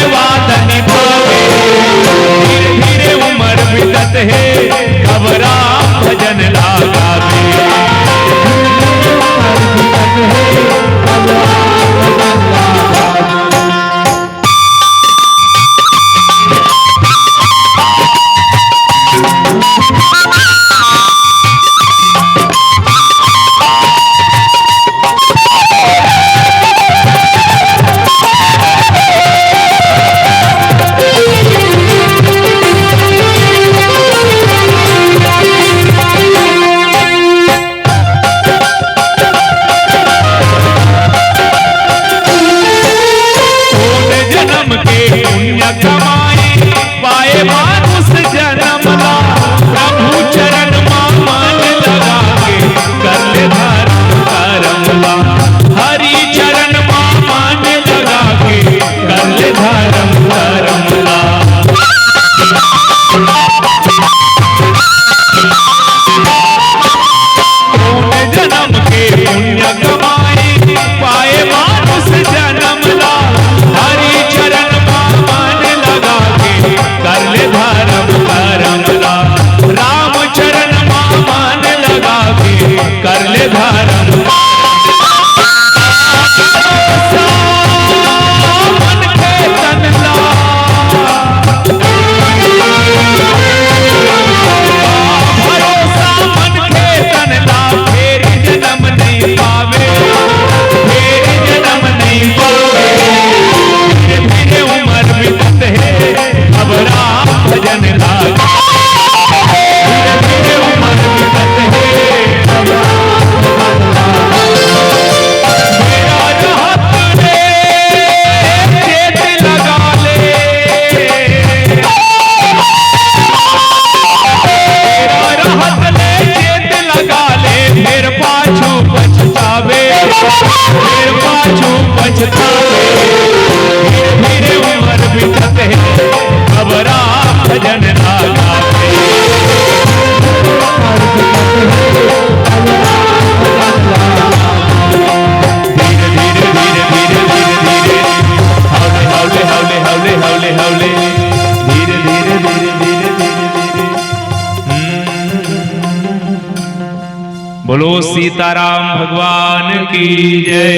बोलो सीताराम भगवान की जय।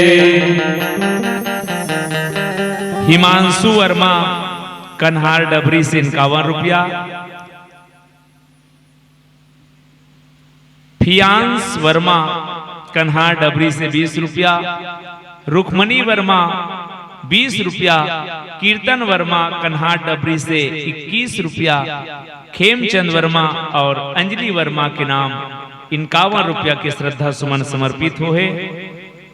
हिमांशु वर्मा कन्हार डबरी से 51 रुपया। फियांस वर्मा कन्हार डबरी से 20 रुपया। रुक्मणी वर्मा 20 रुपया। कीर्तन वर्मा कन्हार डबरी से 21 रुपया। खेमचंद वर्मा और अंजलि वर्मा के नाम 51 रुपया के श्रद्धा सुमन समर्पित हो है।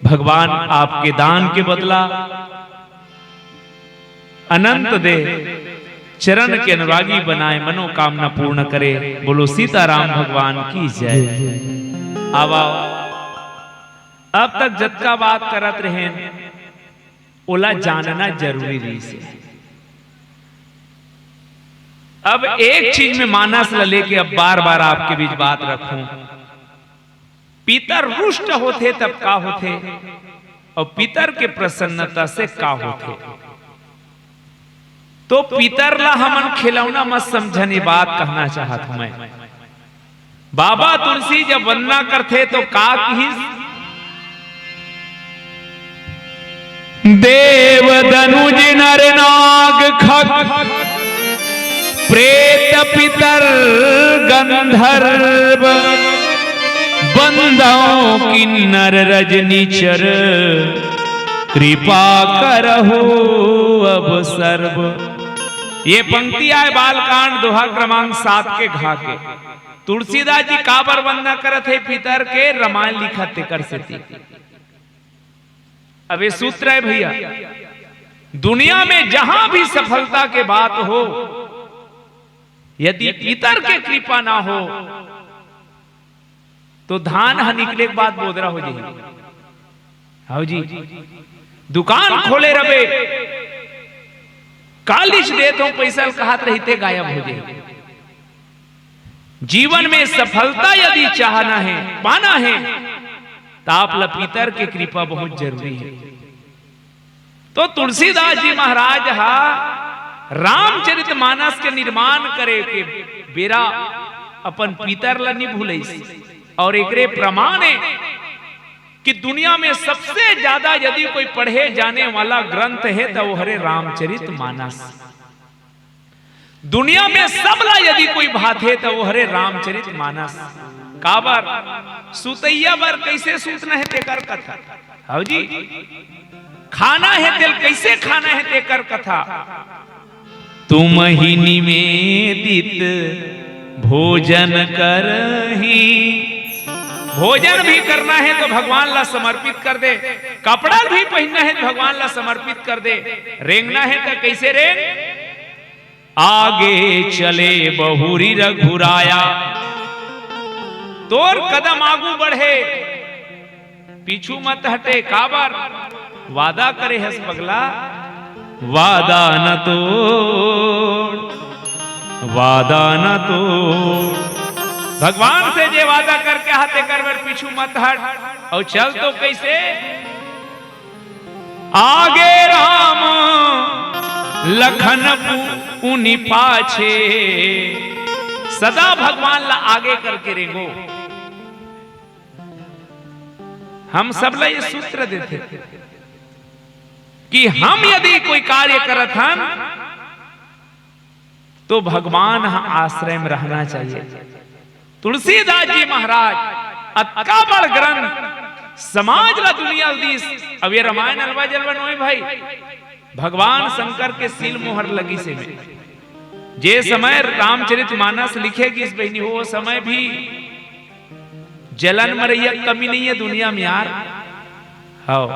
भगवान आपके दान के बदला अनंत दे, चरण के अनुरागी बनाए, मनोकामना पूर्ण करे। बोलो सीताराम भगवान की जय। आवा अब तक जतका बात करत रहे ओला जानना जरूरी रही से। अब एक चीज में मानस ला लेके अब बार बार आपके बीच बात रखूं। पितर रुष्ट होते तब का होते और पितर के प्रसन्नता से का होते। तो पितर ला हमन खिलौना मत समझने बात कहना चाहत हूं मैं। बाबा तुलसी जब वंदना करते तो का कही, देव दनुज नर नाग खग प्रेत पितर गंधर्व बंदों किन्नर रजनीचर कृपा करहु अब सर्व। ये पंक्ति आए बालकांड दोहा क्रमांक 7 के घा के। तुलसीदास जी काबर वंदना करत है पितर के, रामायण लिखत कर से। अब ये सूत्र है भैया, दुनिया में जहां भी सफलता के बात हो, यदि पितर के कृपा ना हो तो धान निकले के बाद बोदरा हो जाएगी। हाँ जी, दुकान खोले रबे कालिश दे तो पैसा कहत रहते गायब हो जाए। जीवन में सफलता यदि चाहना है, पाना है, तो आप पितर के कृपा बहुत जरूरी है। तो तुलसीदास जी महाराज रामचरितमानस के निर्माण करे के बेरा अपन पितर ला नहीं भूले। और एकरे प्रमाण है कि दुनिया में सबसे ज्यादा यदि कोई पढ़े जाने वाला ग्रंथ है तो वो हरे रामचरितमानस। दुनिया में सबला यदि कोई बात है तो वो हरे रामचरितमानस। काबर सुतैया बर कैसे सूतना है तेकर कथा। हाँ जी, खाना है तेल कैसे खाना है तेकर कथा। तुम ही निवेदित भोजन करही, भोजन भी करना है तो भगवान ला समर्पित कर दे। कपड़ा भी पहनना है तो भगवान ला समर्पित कर दे। रेंगना है तो कैसे रेंग, आगे चले बहुरी रघुराया, तोर कदम आगू बढ़े पीछू मत हटे। काबर वादा करे हस पगला, वादा न तोड़, वादा न तोड़। भगवान से जे वादा करके हाथे करवर पीछू मत हट। और चल तो कैसे, आगे राम लखन उन्हीं पाछे, सदा भगवान ला आगे करके रेंगो। हम सब ला ये सूत्र देते कि हम यदि कोई कार्य करत हन तो भगवान आश्रय में रहना चाहिए। तुलसीदास जी महाराज अतका बड़ ग्रंथ समाज ला दुनिया दीस। अब ये रामायण अलवा जलवा नोई भाई, भगवान शंकर के सील मोहर लगी से में जे समय रामचरितमानस लिखेगी इस बहनी हो, समय भी जलन मरैया कमी नहीं है दुनिया में यार। हाँ,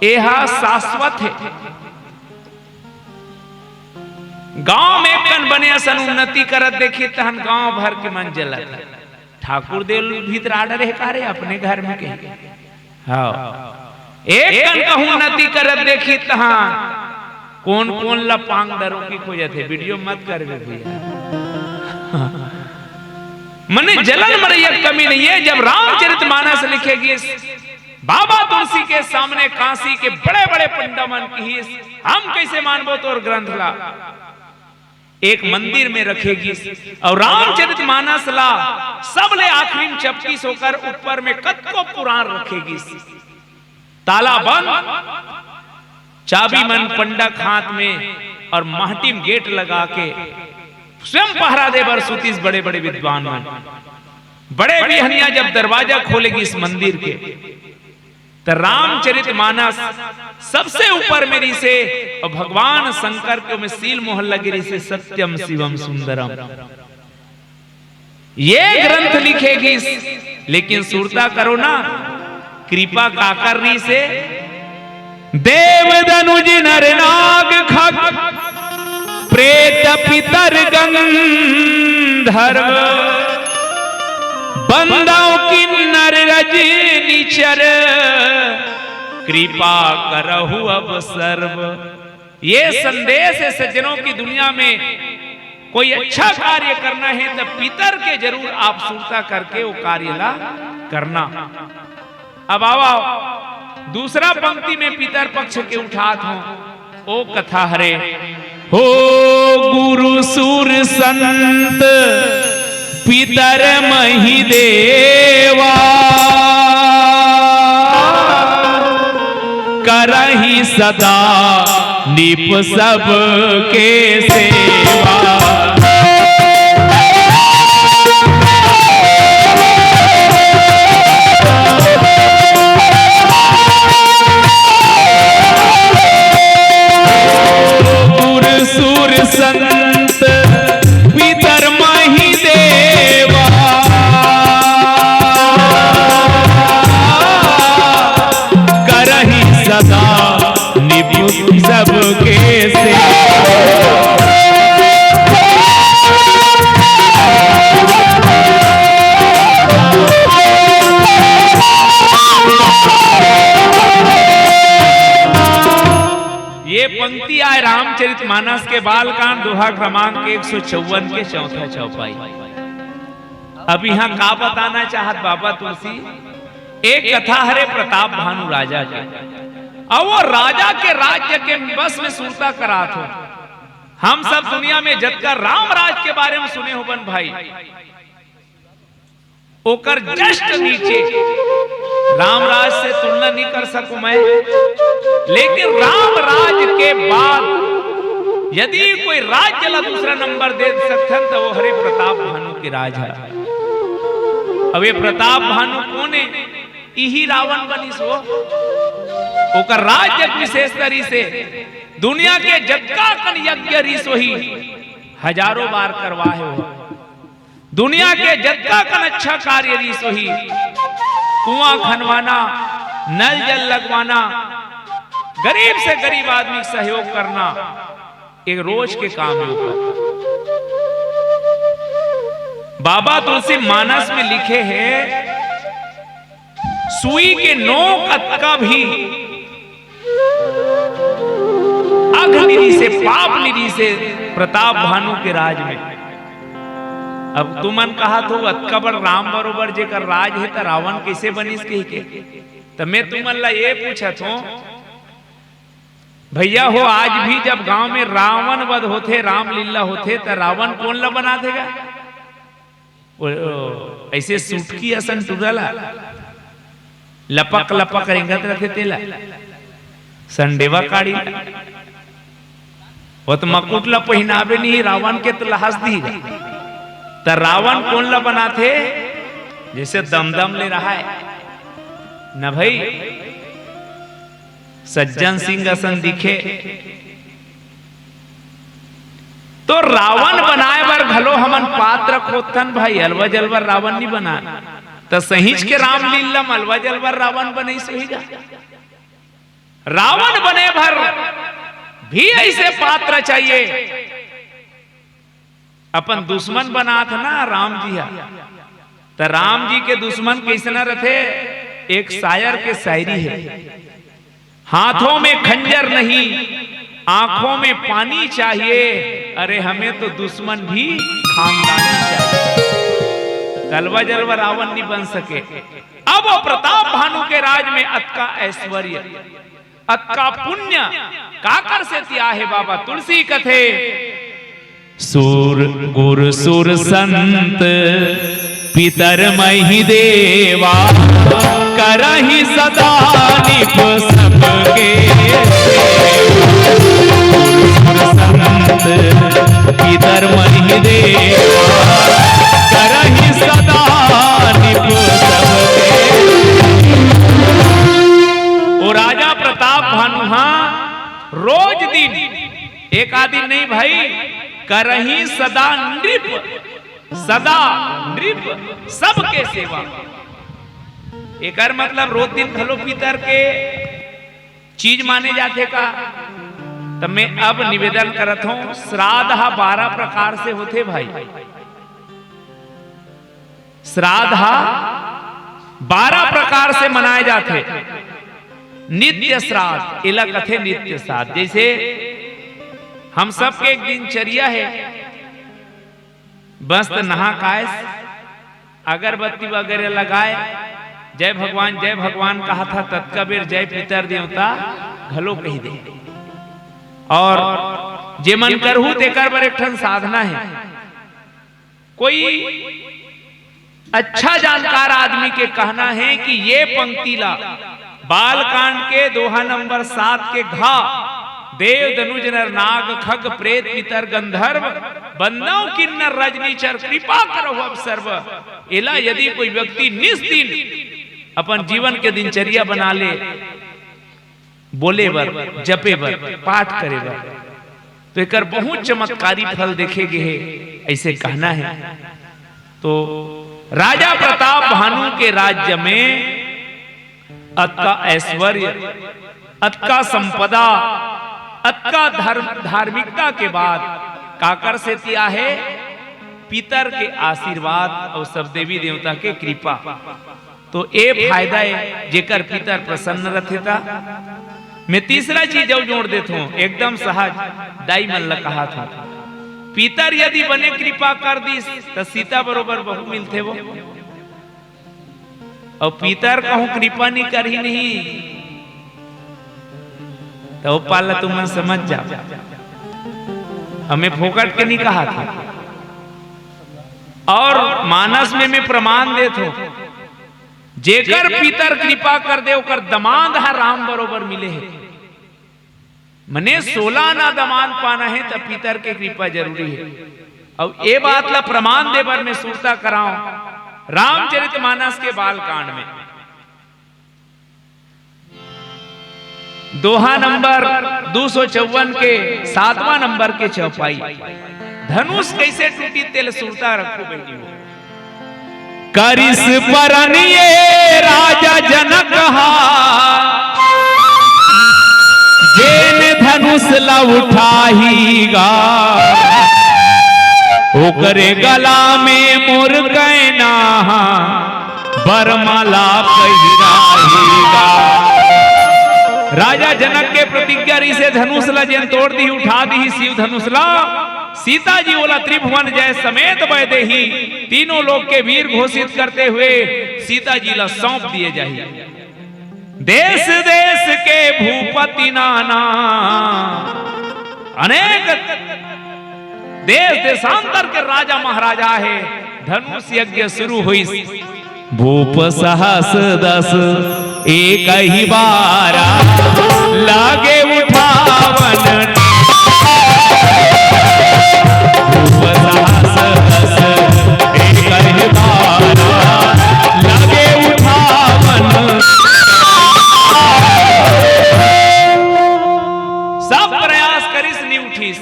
यह शाश्वत है। गांव में कन बने सन उन्नति करत देखी तहन गांव भर के मन जलत। ठाकुर देव भीतर आडर है कारे अपने घर में कहीं। हाँ, एक कन कहूं उन्नति करत देखी तहन कौन कौन ला पांग डरो की खोजत है। वीडियो मत कर भैया, मने जलन मरैया कमी नहीं है। जब रामचरितमानस लिखेगी बाबा तुलसी के सामने काशी के बड़े बड़े पंडा मन की हम कैसे मानबो तोर ग्रंथ ला। एक मंदिर में रखेगी और रामचरितमानस ला सब ले आखिरी में चपकी सोकर ऊपर में कतको पुराण रखेगी। ताला बंद, चाबी मन पंडक हाथ में और माहटिम गेट लगा के स्वयं पहरा दे बर सुतीस बड़े बड़े विद्वान मन। बड़े बिहनिया जब दरवाजा खोलेगी इस मंदिर के तो रामचरितमानस सबसे ऊपर मेरी से और भगवान शंकर के में सील मोहर लगी से सत्यम शिवम सुंदरम ये ग्रंथ लिखेगी। लेकिन सुरता करो ना, कृपा काकरनी से देव दनुज नर नाग खग प्रेत पितर गंधर्व बंदाओं की नर रजनीचर कृपा करहु अब सर्व। ये संदेश है सज्जनों की दुनिया में कोई अच्छा कार्य करना है तो पितर के जरूर आप सुरता करके वो कार्य ला करना। अब आओ दूसरा पंक्ति में पितर पक्ष के उठात हो ओ कथा हरे हो गुरु सुर संत पितर मही देवा करहि सदा निप सब के सेवा। गुरु सुर संत पितर मही देवा करहि सदा निप सबके ये पंक्ति आए रामचरितमानस के बालकांड दोहा क्रमांक 154 के चौथा चौपाई। अब यहाँ का बताना चाहत बाबा तुलसी, एक कथा हरे प्रताप भानु राजा के और वो राजा के राज्य के बस में सुरता करात हो। हम सब दुनिया में जबकर रामराज के बारे में सुने हो बन भाई, ओकर जस्ट नीचे रामराज से तुलना नहीं कर सकूं मैं, लेकिन रामराज के बाद यदि कोई राज्य ला दूसरा नंबर दे सकथन तो वो हरे प्रताप भानु के राज है। अब ये प्रताप भानु कोने इही रावण बनिस हो, ओकर राज्य विशेष तरी से दुनिया के जक्का कन यज्ञ रीस वही हजारों बार करवाए हो। दुनिया के जक्का कन अच्छा कार्य रीस वही कुआं खनवाना, नल जल लगवाना, गरीब से गरीब आदमी सहयोग करना एक रोज के काम है ऊपर। बाबा तुलसी मानस में लिखे हैं सुई के नोक का भी अघनिधि से पाप निधि से प्रताप भानु के राज में। अब तुमन कहा तो अतकबर राम बरोबर जेकर राज है तो रावण कैसे बनिस कही के, तो मैं तुमन ला ये पूछत हूं भैया हो आज भी जब गांव में रावण वध होते, रामलीला होते तो रावण कौन ला बना देगा? ऐसे सुटकी असन टूरला लपक लपक रेंगत रखे तेला संडेवा काड़ी वो तो मकुट ला पहनावे नहीं, रावण के तो लहास दी तो रावण कौन ला बनाते? जैसे दमदम ले रहा है न भाई, सज्जन सिंह असन दिखे तो रावण बनाए बर घलो हमन पात्र खोथन भाई, अलवा जलवर रावण नहीं बना तो सहीच के रामलीला अलवा जलवर रावण बने सही जा। रावण बने भर भी ऐसे पात्र चाहिए। अपन दुश्मन बना था ना राम जी, तो राम जी के दुश्मन कैसना रहे? एक शायर के शायरी है, हाथों में खंजर नहीं आंखों में पानी चाहिए, अरे हमें तो दुश्मन भी खानदानी चाहिए। तलवा जलवा रावण नहीं बन सके। अब वो प्रताप भानु के राज में अतका ऐश्वर्य अतका पुण्य काकर से तिया है बाबा तुलसी कथे सुर गुर सुर संत पितर मही देवा, करहि सदा निप सबके संत पितर मही देवा, करहि सदा निप सबके। ओ राजा प्रताप भानुहा रोज दिन, एक आदि नहीं भाई, करही सदा नृप, सदा नृप सबके सेवा। एकर मतलब रोज दिन खलो पितर के चीज माने जाते का। तब मैं अब निवेदन करत हूं, श्राद्ध 12 प्रकार से होते भाई। श्राद्ध 12 प्रकार से मनाए जाते। नित्य श्राद्ध, इला कथे नित्य श्राद्ध। जैसे हम सबके एक दिनचर्या है, बस नहा खाए, अगरबत्ती वगैरह लगाए, जय भगवान कहा था, तत्कबीर जय पितर देवता घलो कही दे। और जे मन करहु तेकर बर एक ठन साधना है। कोई अच्छा जानकार आदमी के कहना है कि ये पंक्ति ला बालकांड के दोहा नंबर 7 के घा, देव धनुज नर नाग खग प्रेत पितर गंधर्व बंदव किन्नर रजनीचर कृपा करो अब सर्व। एला यदि कोई व्यक्ति निस्दिन अपन जीवन के दिनचर्या बना ले, बोले बर, जपे बर, पाठ करे बर, तो एकर बहुत चमत्कारी फल देखे गए है, ऐसे कहना है। तो राजा प्रताप भानु के राज्य में अत का ऐश्वर्य, अत का संपदा, अत का धार्मिकता के बाद काकर से दिया है पितर के आशीर्वाद और सब देवी देवता के कृपा। तो ये फायदा है जेकर पितर प्रसन्न रहते था। मैं तीसरा चीज और जोड़ देता हूं, एकदम सहज दाई मन कहा था, पितर यदि बने कृपा कर दी तो सीता बरोबर बहु मिलते वो, और पितर कहूं कृपा नहीं कर ही नहीं तो पाला तुम समझ जाओ। हमें फोकट के नहीं कहा था। और मानस में मैं प्रमाण देता हूं, जेकर पितर कृपा कर दे ओकर दमाद है राम बरोबर मिले है। मने 16 ना दमाद पाना है तब पितर के कृपा जरूरी है। और ये बात ला प्रमाण दे बर मैं सुरता कराऊं रामचरितमानस के बालकांड में दोहा नंबर 254 के 7वां नंबर के चौपाई, धनुष कैसे टूटी तेल सुरता रखो बेटी हो। करिस परनिये राजा जनक हा, जेन धनुष ला उठाहीगा, ओकरे गला में मोर कैना बरमाला पहिराहीगा। राजा जनक के प्रतिज्ञा री से धनुष ला जेन तोड़ दी उठा दी शिव धनुष ला, सीता जी बोला त्रिभुवन जय समेत बैदे ही, तीनों लोग के वीर घोषित करते हुए सीता जी ला सौंप दिए जाए। देश देश के भूपति नाना, अनेक देश देशांतर के राजा महाराजा है। धनुष यज्ञ शुरू हुई, भूप सहस 10 एक ही बारा, लागे उठावन। भूप सहस 10 एक ही बारा, लागे उठावन। सब प्रयास करिस नहीं उठीस,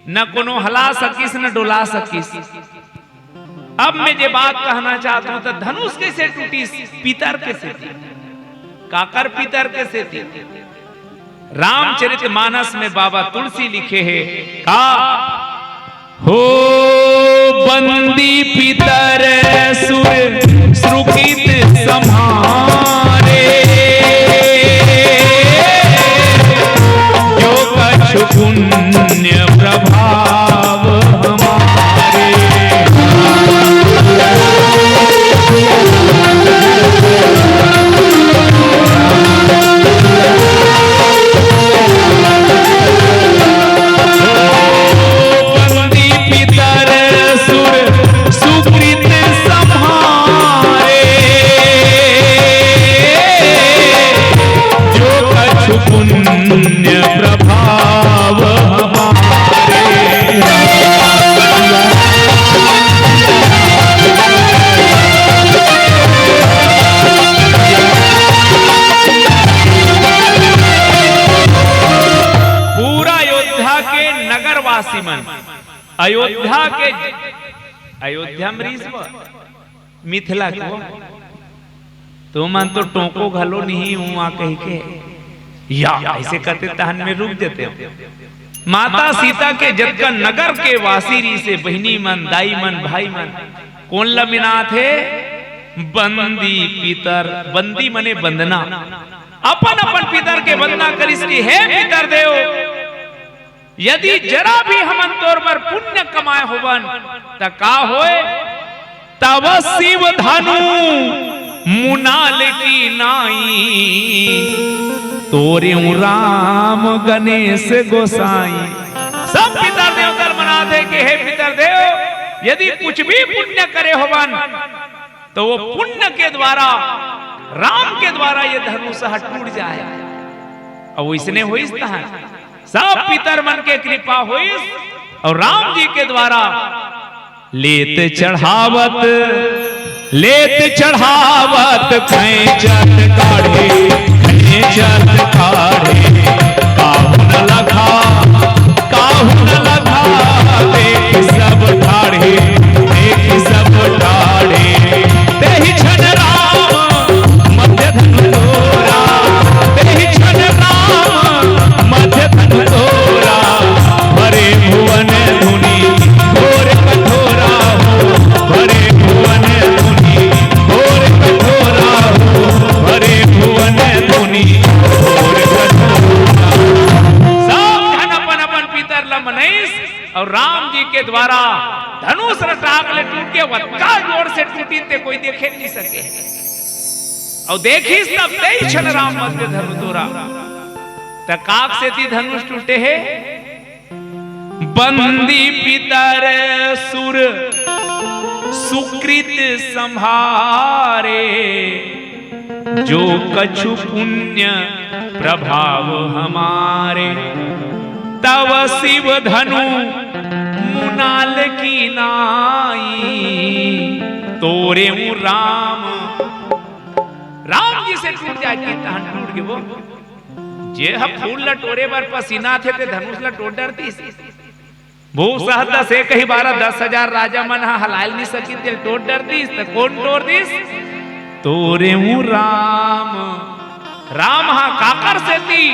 न कोनो हला सकिस न डोला सकिस। अब मैं जे बात कहना चाहता हूं तो धनुष कैसे टूटी, पितर कैसे थी, काकर पितर कैसे थी। रामचरितमानस में बाबा तुलसी लिखे हैं का हो, बंदी पितर सुर सुकृत सम्हारे, जो कछु पुण्य प्रभाव हमारे। बंदी अयोध्या मरीज मिथिला को तो मन तो टोको घलो नहीं हुआ कह के या ऐसे कहते तहन में रुक जाते हो। माता सीता के जबकन नगर के वासीरी से बहिनी मन दाई मन भाई मन कौन लमिना थे बंदी पितर, बंदी मने बंदना, अपन अपन पितर के वंदना करिस की है पितर देव यदि जरा भी हमन तोर पर पुण्य कमाए होवन त का होए तब शिव धनु मुनाल की नाई तोरे राम गणेश गोसाई। सब पितर देवतर मना दे के हे पितर देव यदि कुछ भी पुण्य करे होवन तो वो पुण्य के द्वारा राम के द्वारा ये धनुष टूट जाए और इसने हुई सब पितर मन के कृपा हुई और राम जी के द्वारा लेत चढ़ावत खैचत काढ़े काहू न लखा देख सब ठाढ़े तेहि छन राम मध्य धनु तोरा तेहि छन राम मध्य धनु तोरा भरे भुवन धुनि घोर कठोरा हो भरे भुवन धुनि घोर कठोरा हो भरे भुवन धुनि घोर कठोरा। सब धन अपन अपन पितर लमनैस और राम जी के द्वारा धनुष रटाक ले टूट के वत्का जोर से टूटी ते कोई देखे नहीं सके और देखी सब तेई छन राम मध्य धनु तोरा त काक से ती धनुष टूटे है बंदी पितर सुर सुकृत संभारे जो कछु पुण्य प्रभाव हमारे तव शिव धनु मुनाल की नाई तोरे राम जी से टूट जाए कि तहन टूट के वो जे हम फूल लटोरे बार पसीना थे ते धनुष लटोट डरती वो सहदा से कहीं 12-10,000 राजा मन हलाल नहीं सकी दिल टोट डरती तो कौन टोर दिस तोरे राम हा काकर से ती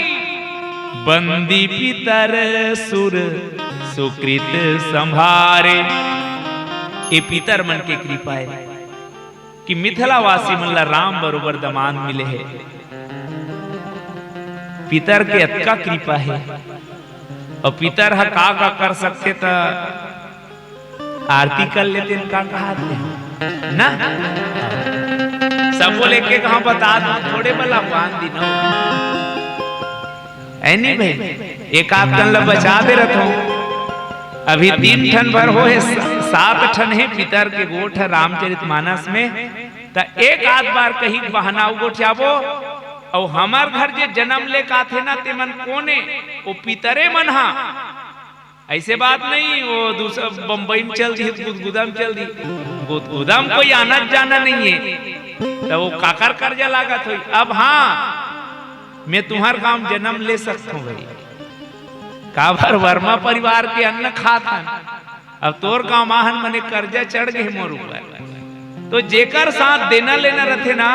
बंदी पितर सुर सुकृत संभारे। ये पितर मन के कृपा है कि मिथिला वासी मन ला राम बरोबर दमान मिले है पितर के अतका कृपा है और पितर हा का कर सकते त आरती कर लेते का कहा ना सब बोले के कहा बता दो थोड़े बला 5 दिन ऐनी भाई एक आप तन ला बचा दे रहो अभी 3 ठन भर हो है 7 ठन है पितर के गोठ रामचरितमानस में त एक आध बार कहीं बहाना गोठियाबो और हमार घर जे जन्म ले का थे ना ते मन कोने वो पितरे मन हा ऐसे बात नहीं वो दूसरा बंबई में चल दी गुदगुदा में चल दी गुदगुदा में कोई आना जाना नहीं है तो वो काकर कर्जा लागत हुई। अब हाँ मैं तुम्हार काम जन्म ले सकता हूँ भाई काबर वर्मा परिवार के अन्न खाता अब तोर काम आहन मने कर्जा चढ़ गए मोर ऊपर तो जेकर साथ देना लेना रथे ना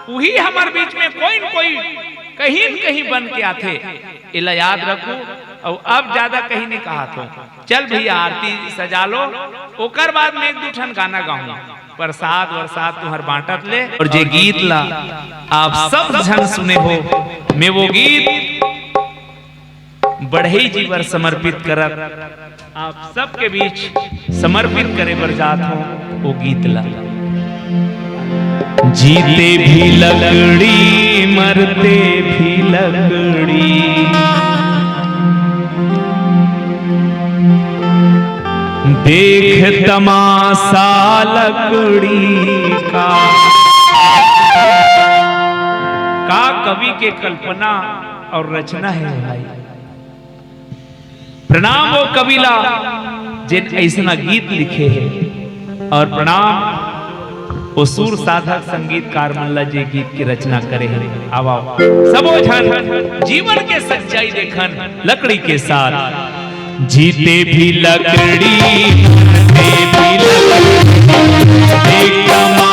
वही हमारे बीच में कोई न कोई कहीं न कहीं बन के आते इला याद रखो और अब ज्यादा कहीं नहीं कहा तो चल भैया आरती सजा लो ओकर बाद में 1-2 ठन गाना गाऊंगा प्रसाद वरसाद तुम्हार बांटत ले और जे गीत ला आप सब जन सुने हो मैं वो गीत बढ़ई जी बर समर्पित करत आप सबके बीच समर्पित करे बर जात हो वो गीत ला। जीते भी लकड़ी मरते भी लकड़ी देख तमाशा लकड़ी का कवि के कल्पना और रचना है भाई। प्रणाम वो कविला जिन ऐसा गीत लिखे हैं और प्रणाम वो सुर साधक संगीतकार मल्ला जी गीत की रचना करे हैं। आओ सबो जन जीवन के सच्चाई देखन लकड़ी के साथ जीते भी लकड़ी, मरते भी लकड़ी, एक